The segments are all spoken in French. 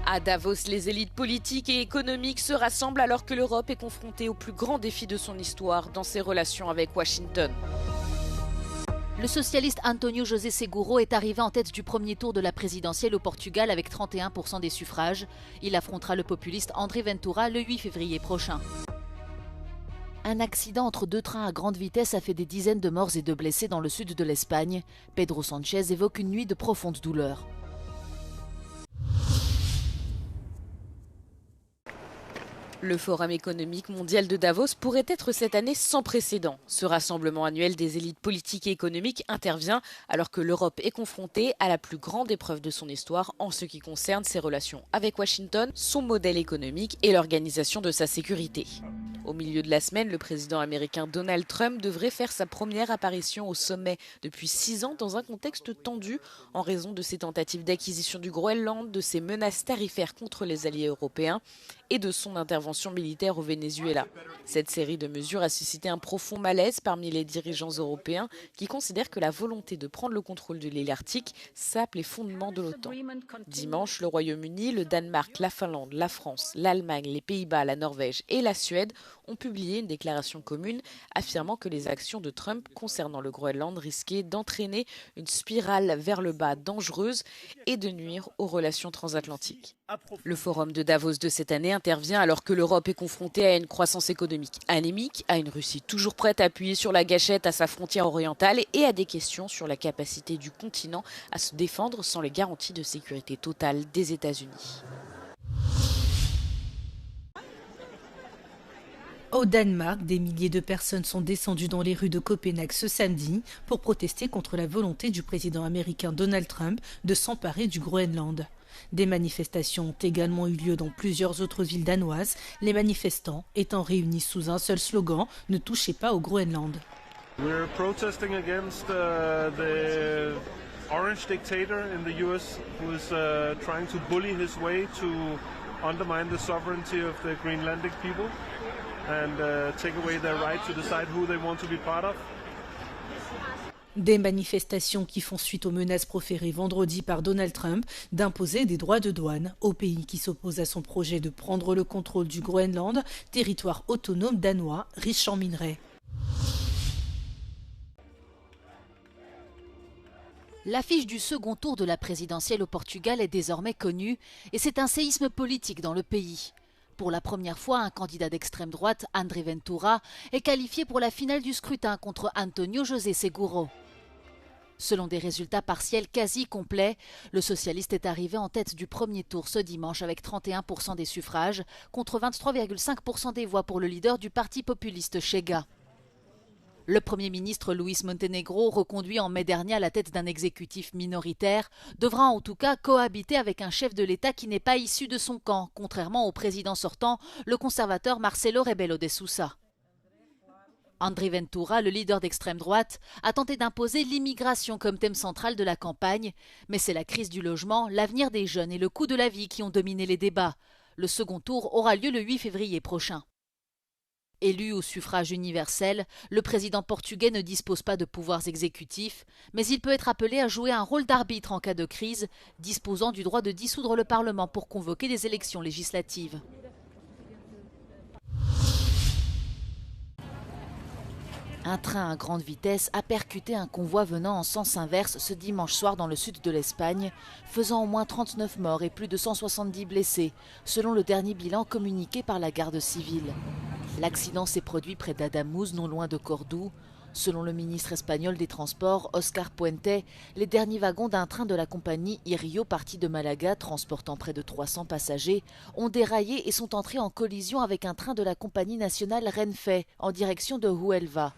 À Davos, les élites politiques et économiques se rassemblent alors que l'Europe est confrontée au plus grand défi de son histoire dans ses relations avec Washington. Le socialiste António José Seguro est arrivé en tête du premier tour de la présidentielle au Portugal avec 31% des suffrages. Il affrontera le populiste André Ventura le 8 février prochain. Un accident entre deux trains à grande vitesse a fait des dizaines de morts et de blessés dans le sud de l'Espagne. Pedro Sánchez évoque une nuit de profonde douleur. Le Forum économique mondial de Davos pourrait être cette année sans précédent. Ce rassemblement annuel des élites politiques et économiques intervient alors que l'Europe est confrontée à la plus grande épreuve de son histoire en ce qui concerne ses relations avec Washington, son modèle économique et l'organisation de sa sécurité. Au milieu de la semaine, le président américain Donald Trump devrait faire sa première apparition au sommet depuis 6 ans dans un contexte tendu en raison de ses tentatives d'acquisition du Groenland, de ses menaces tarifaires contre les alliés européens et de son intervention militaire au Venezuela. Cette série de mesures a suscité un profond malaise parmi les dirigeants européens qui considèrent que la volonté de prendre le contrôle de l'île Arctique sape les fondements de l'OTAN. Dimanche, le Royaume-Uni, le Danemark, la Finlande, la France, l'Allemagne, les Pays-Bas, la Norvège et la Suède ont publié une déclaration commune affirmant que les actions de Trump concernant le Groenland risquaient d'entraîner une spirale vers le bas dangereuse et de nuire aux relations transatlantiques. Le forum de Davos de cette année intervient alors que l'Europe est confrontée à une croissance économique anémique, à une Russie toujours prête à appuyer sur la gâchette à sa frontière orientale et à des questions sur la capacité du continent à se défendre sans les garanties de sécurité totale des États-Unis. Au Danemark, des milliers de personnes sont descendues dans les rues de Copenhague ce samedi pour protester contre la volonté du président américain Donald Trump de s'emparer du Groenland. Des manifestations ont également eu lieu dans plusieurs autres villes danoises, les manifestants étant réunis sous un seul slogan « Ne touchez pas au Groenland ». We're protesting against the orange dictator in the US who is trying to bully his way to undermine the sovereignty of the Greenlandic people and take away their right to decide who they want to be part of. Des manifestations qui font suite aux menaces proférées vendredi par Donald Trump d'imposer des droits de douane au pays qui s'oppose à son projet de prendre le contrôle du Groenland, territoire autonome danois riche en minerais. L'affiche du second tour de la présidentielle au Portugal est désormais connue et c'est un séisme politique dans le pays. Pour la première fois, un candidat d'extrême droite, André Ventura, est qualifié pour la finale du scrutin contre António José Seguro. Selon des résultats partiels quasi complets, le socialiste est arrivé en tête du premier tour ce dimanche avec 31% des suffrages contre 23,5% des voix pour le leader du parti populiste Chega. Le Premier ministre Luis Montenegro, reconduit en mai dernier à la tête d'un exécutif minoritaire, devra en tout cas cohabiter avec un chef de l'État qui n'est pas issu de son camp, contrairement au président sortant, le conservateur Marcelo Rebelo de Sousa. André Ventura, le leader d'extrême droite, a tenté d'imposer l'immigration comme thème central de la campagne, mais c'est la crise du logement, l'avenir des jeunes et le coût de la vie qui ont dominé les débats. Le second tour aura lieu le 8 février prochain. Élu au suffrage universel, le président portugais ne dispose pas de pouvoirs exécutifs, mais il peut être appelé à jouer un rôle d'arbitre en cas de crise, disposant du droit de dissoudre le Parlement pour convoquer des élections législatives. Un train à grande vitesse a percuté un convoi venant en sens inverse ce dimanche soir dans le sud de l'Espagne, faisant au moins 39 morts et plus de 170 blessés, selon le dernier bilan communiqué par la garde civile. L'accident s'est produit près d'Adamuz, non loin de Cordoue. Selon le ministre espagnol des Transports, Oscar Puente, les derniers wagons d'un train de la compagnie Irio parti de Malaga, transportant près de 300 passagers, ont déraillé et sont entrés en collision avec un train de la compagnie nationale Renfe, en direction de Huelva.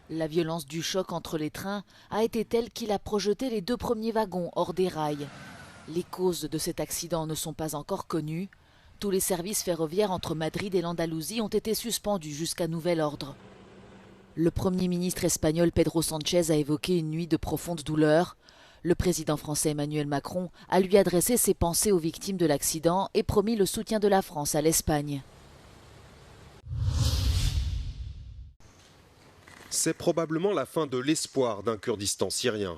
La violence du choc entre les trains a été telle qu'il a projeté les 2 premiers wagons hors des rails. Les causes de cet accident ne sont pas encore connues. Tous les services ferroviaires entre Madrid et l'Andalousie ont été suspendus jusqu'à nouvel ordre. Le Premier ministre espagnol Pedro Sánchez a évoqué une nuit de profonde douleur. Le président français Emmanuel Macron a lui adressé ses pensées aux victimes de l'accident et promis le soutien de la France à l'Espagne. C'est probablement la fin de l'espoir d'un Kurdistan syrien.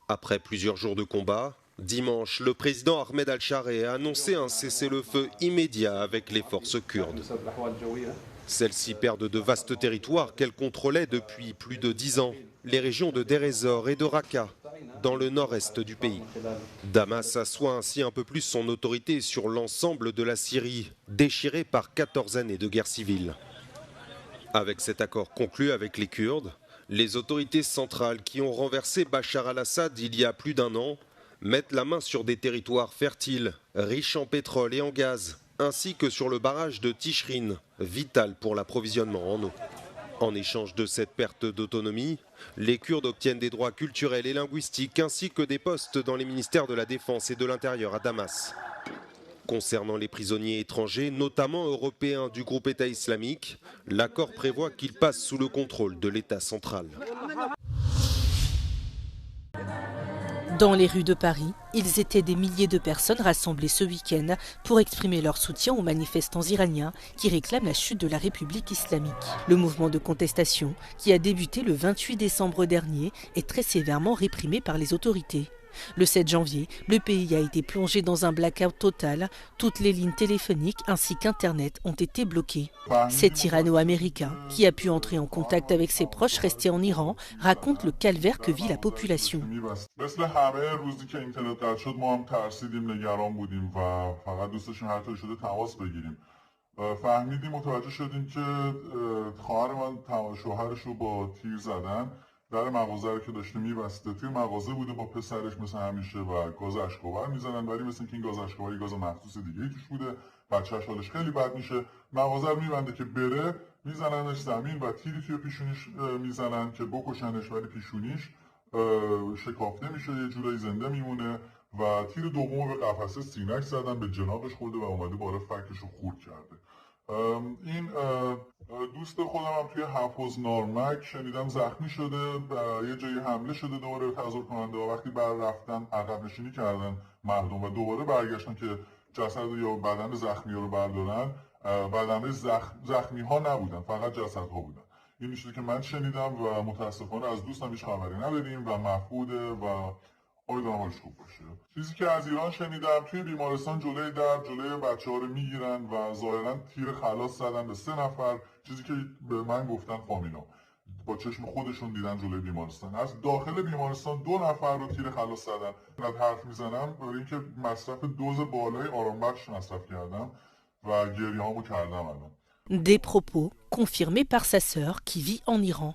Après plusieurs jours de combat, Dimanche, le président Ahmed al-Shara a annoncé un cessez-le-feu immédiat avec les forces kurdes. Celles-ci perdent de vastes territoires qu'elles contrôlaient depuis plus de 10 ans, les régions de Deir ez-Zor et de Raqqa, dans le nord-est du pays. Damas assoit ainsi un peu plus son autorité sur l'ensemble de la Syrie, déchirée par 14 années de guerre civile. Avec cet accord conclu avec les Kurdes, les autorités centrales qui ont renversé Bachar al-Assad il y a plus d'1 an mettent la main sur des territoires fertiles, riches en pétrole et en gaz, ainsi que sur le barrage de Tishrin, vital pour l'approvisionnement en eau. En échange de cette perte d'autonomie, les Kurdes obtiennent des droits culturels et linguistiques ainsi que des postes dans les ministères de la Défense et de l'Intérieur à Damas. Concernant les prisonniers étrangers, notamment européens du groupe État islamique, l'accord prévoit qu'ils passent sous le contrôle de l'État central. Dans les rues de Paris, ils étaient des milliers de personnes rassemblées ce week-end pour exprimer leur soutien aux manifestants iraniens qui réclament la chute de la République islamique. Le mouvement de contestation, qui a débuté le 28 décembre dernier, est très sévèrement réprimé par les autorités. Le 7 janvier, le pays a été plongé dans un blackout total. Toutes les lignes téléphoniques ainsi qu'Internet ont été bloquées. Cet Irano-américain, qui a pu entrer en contact avec ses proches restés en Iran, raconte le calvaire que vit la population. در مغازه رو که داشته می‌بسته توی مغازه بوده با پسرش مثل همیشه و گاز اشک‌آور میزنن ولی مثل اینکه این گاز اشک‌آور گاز مخصوص دیگه‌ای توش بوده بچه‌ش حالش خیلی بد میشه مغازه رو میبنده که بره میزننش زمین و تیری توی پیشونیش میزنن که بکشنش ولی پیشونیش شکافته میشه یه جورایی زنده میمونه و تیر دومو به قفسه سینه‌اش زدن به جناقش خورده و اومده بالا فکش رو خورد کرده این دوست خودم هم توی حفظ نارمک شنیدم زخمی شده و یه جایی حمله شده دوباره به تظاهر کننده و وقتی بر رفتن عقب نشینی کردن مردم و دوباره برگشتن که جسد یا بدن زخمی رو بردارن بدن زخمی ها نبودن فقط جسد ها بودن این چیزی که من شنیدم و متاسفانه از دوستم هیچ خبری نداریم و مفقوده و امیدوارم حالش خوب باشه چیزی که از ایران شنیدم توی بیمارستان جلوی بچه‌ها رو میگیرن و ظاهرا تیر خلاص زدن به 3 نفر چیزی که به من گفتن فامیلا با چشم خودشون دیدن جلوی بیمارستان از داخل بیمارستان 2 نفر رو تیر خلاص زدن من حرف میزنم برای اینکه مصرف دوز بالای آرامبخش مصرف کردم و گریه‌هامو کردم الان Des propos confirmés par sa sœur qui vit en Iran.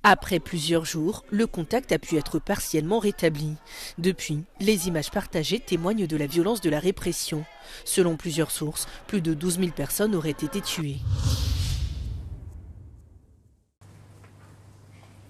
Après plusieurs jours, le contact a pu être partiellement rétabli. Depuis, les images partagées témoignent de la violence de la répression. Selon plusieurs sources, plus de 12 000 personnes auraient été tuées.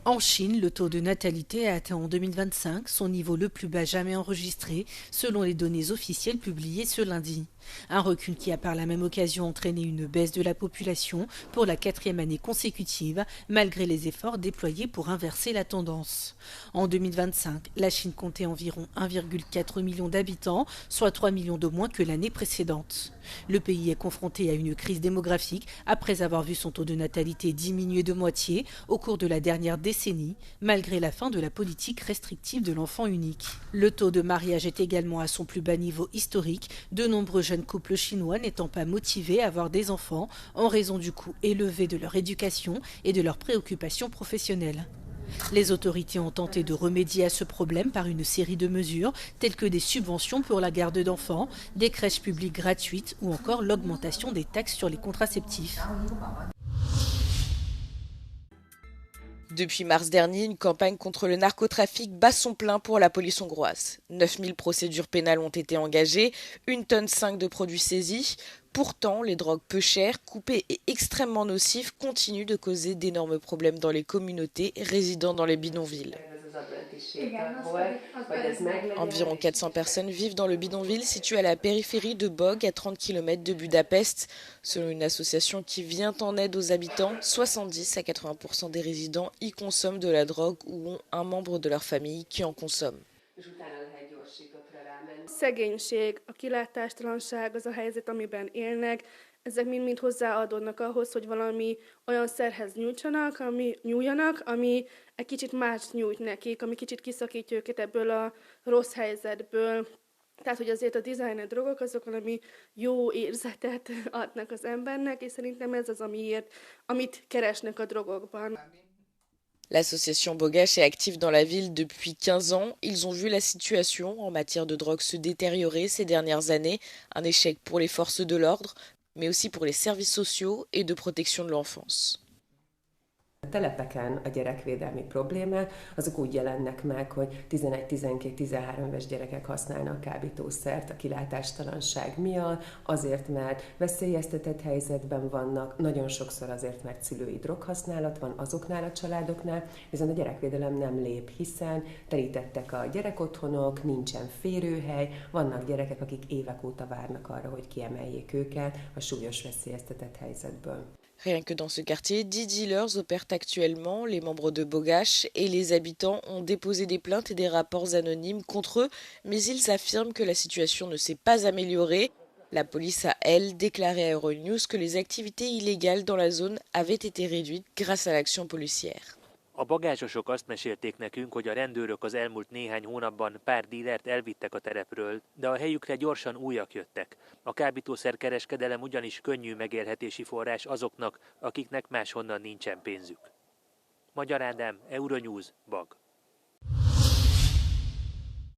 En Chine, le taux de natalité a atteint en 2025 son niveau le plus bas jamais enregistré, selon les données officielles publiées ce lundi. Un recul qui a par la même occasion entraîné une baisse de la population pour la 4e année consécutive, malgré les efforts déployés pour inverser la tendance. En 2025, la Chine comptait environ 1,4 million d'habitants, soit 3 millions de moins que l'année précédente. Le pays est confronté à une crise démographique après avoir vu son taux de natalité diminuer de moitié au cours de la dernière décennie, malgré la fin de la politique restrictive de l'enfant unique. Le taux de mariage est également à son plus bas niveau historique, de nombreux jeunes couples chinois n'étant pas motivés à avoir des enfants en raison du coût élevé de leur éducation et de leurs préoccupations professionnelles. Les autorités ont tenté de remédier à ce problème par une série de mesures telles que des subventions pour la garde d'enfants, des crèches publiques gratuites ou encore l'augmentation des taxes sur les contraceptifs. Depuis mars dernier, une campagne contre le narcotrafic bat son plein pour la police hongroise. 9000 procédures pénales ont été engagées, 1,5 tonne de produits saisis. Pourtant, les drogues peu chères, coupées et extrêmement nocives continuent de causer d'énormes problèmes dans les communautés résidant dans les bidonvilles. Environ 400 personnes vivent dans le bidonville situé à la périphérie de Bog, à 30 km de Budapest. Selon une association qui vient en aide aux habitants, 70 à 80% des résidents y consomment de la drogue ou ont un membre de leur famille qui en consomme. szegénység, a kilátástalanság, az a helyzet, amiben élnek, ezek mind-mind hozzáadódnak ahhoz, hogy valami olyan szerhez nyúljanak, ami egy kicsit más nyújt nekik, ami kicsit kiszakítja őket ebből a rossz helyzetből. Tehát, hogy azért a designer drogok azok valami jó érzetet adnak az embernek, és szerintem ez az, amit keresnek a drogokban. L'association Bogache est active dans la ville depuis 15 ans. Ils ont vu la situation en matière de drogue se détériorer ces dernières années, un échec pour les forces de l'ordre, mais aussi pour les services sociaux et de protection de l'enfance. A telepeken a gyerekvédelmi problémák azok úgy jelennek meg, hogy 11-12-13 éves gyerekek használnak kábítószert a kilátástalanság miatt, azért, mert veszélyeztetett helyzetben vannak, nagyon sokszor azért, mert szülői droghasználat van azoknál a családoknál, viszont a gyerekvédelem nem lép, hiszen terítettek a gyerekotthonok, nincsen férőhely, vannak gyerekek, akik évek óta várnak arra, hogy kiemeljék őket a súlyos veszélyeztetett helyzetből. Rien que dans ce quartier, 10 dealers opèrent actuellement. Les membres de Bogache et les habitants ont déposé des plaintes et des rapports anonymes contre eux, mais ils affirment que la situation ne s'est pas améliorée. La police a, elle, déclaré à Euronews que les activités illégales dans la zone avaient été réduites grâce à l'action policière. A bagásosok azt mesélték nekünk, hogy a rendőrök az elmúlt néhány hónapban pár dílert elvittek a terepről, de a helyükre gyorsan újak jöttek. A kábítószerkereskedelem ugyanis könnyű megélhetési forrás azoknak, akiknek máshonnan nincsen pénzük. Magyar Ádám, Euronews, Bag.